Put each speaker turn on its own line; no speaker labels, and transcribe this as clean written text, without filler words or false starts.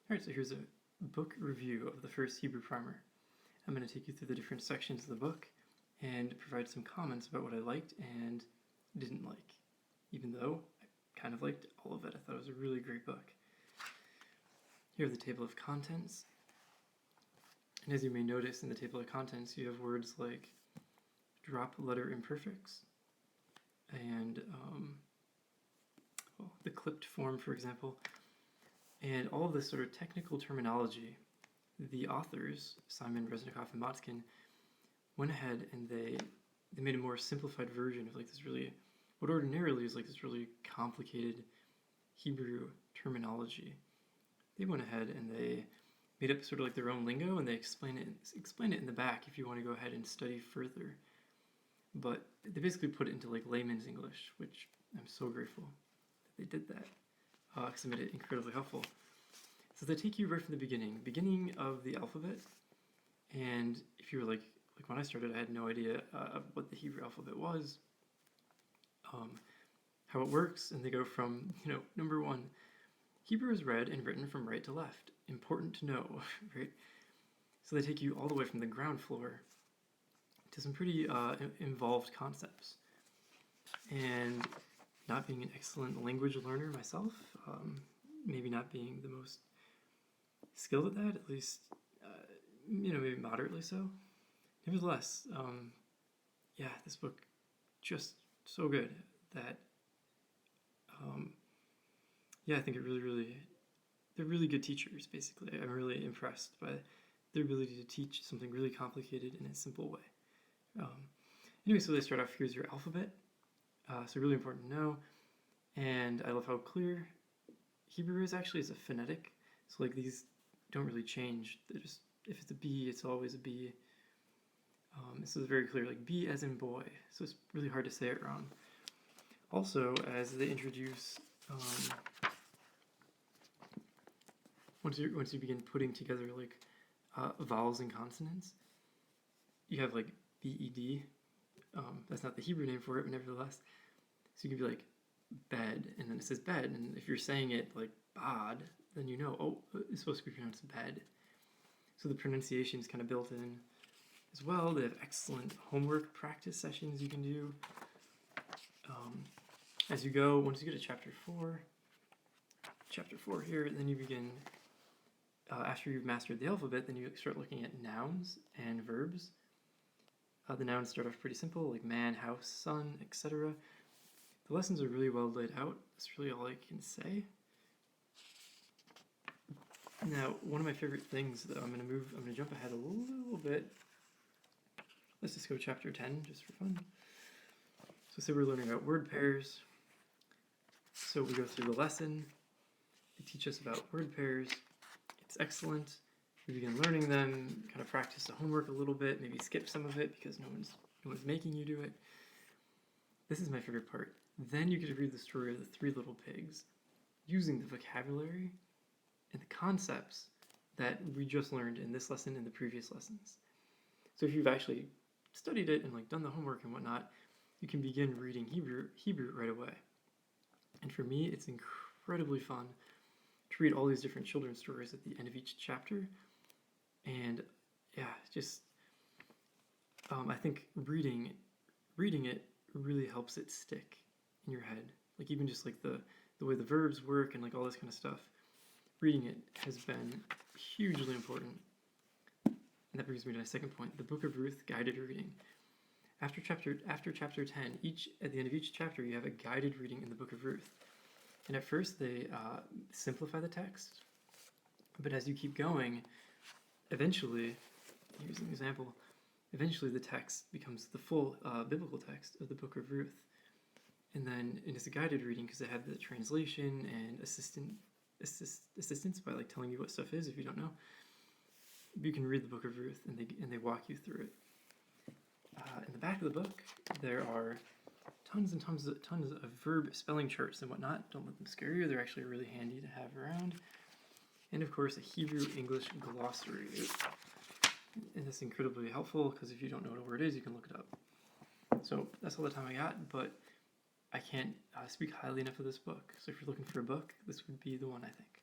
Alright, so here's a book review of the first Hebrew primer. I'm going to take you through the different sections of the book and provide some comments about what I liked and didn't like, even though I kind of liked all of it. I thought it was a really great book. Here are the table of contents. And as you may notice in the table of contents, you have words like drop letter imperfects and the clipped form, for example. And all of this sort of technical terminology, the authors, Simon, Resnikoff, and Motzkin, went ahead and they made a more simplified version of like this really, what ordinarily is like this really complicated Hebrew terminology. They went ahead and they made up sort of like their own lingo, and they explain it in the back if you want to go ahead and study further. But they basically put it into like layman's English, which I'm so grateful that they did that, because it made it incredibly helpful. So they take you right from the beginning of the alphabet, and if you were like when I started, I had no idea what the Hebrew alphabet was, how it works, and they go from, number one, Hebrew is read and written from right to left. Important to know, right? So they take you all the way from the ground floor to some pretty involved concepts. And not being an excellent language learner myself, maybe not being the most skilled at that, at least, maybe moderately so. Nevertheless, this book just so good that, I think they're really good teachers, basically. I'm really impressed by their ability to teach something really complicated in a simple way. Anyway, so they start off, here's your alphabet. So really important to know. And I love how clear Hebrew is actually as a phonetic. So like these don't really change. They're just, if it's a B, it's always a B. So it's very clear, like B as in boy. So it's really hard to say it wrong. Also, as they introduce, once you begin putting together like vowels and consonants, you have like B-E-D. That's not the Hebrew name for it, but nevertheless. So you can be like bed, and then it says bed, and if you're saying it like bad, then you know, it's supposed to be pronounced bed. So the pronunciation is kind of built in as well. They have excellent homework practice sessions you can do. As you go, once you get to chapter 4 here, then you begin, after you've mastered the alphabet, then you start looking at nouns and verbs. The nouns start off pretty simple, like man, house, son, etc. The lessons are really well laid out. That's really all I can say. Now, one of my favorite things, though, I'm going to jump ahead a little bit. Let's just go chapter 10, just for fun. So say we're learning about word pairs. So we go through the lesson. They teach us about word pairs. It's excellent. We begin learning them, kind of practice the homework a little bit, maybe skip some of it because no one's making you do it. This is my favorite part. Then you get to read the story of the three little pigs using the vocabulary and the concepts that we just learned in this lesson and the previous lessons. So if you've actually studied it and like done the homework and whatnot, you can begin reading Hebrew right away. And for me, it's incredibly fun to read all these different children's stories at the end of each chapter. And I think reading it really helps it stick in your head. Like even just like the way the verbs work and like all this kind of stuff. Reading it has been hugely important. And that brings me to my second point, the Book of Ruth guided reading. After chapter 10, at the end of each chapter, you have a guided reading in the Book of Ruth. And at first, they simplify the text, but as you keep going, eventually, here's an example, eventually the text becomes the full biblical text of the Book of Ruth. And then it's a guided reading because they have the translation and assistance by like telling you what stuff is if you don't know. You can read the Book of Ruth and they walk you through it. In the back of the book, there are tons of verb spelling charts and whatnot. Don't let them scare you. They're actually really handy to have around. And of course, a Hebrew-English glossary. And that's incredibly helpful because if you don't know what a word is, you can look it up. So that's all the time I got, but I can't speak highly enough of this book. So if you're looking for a book, this would be the one, I think.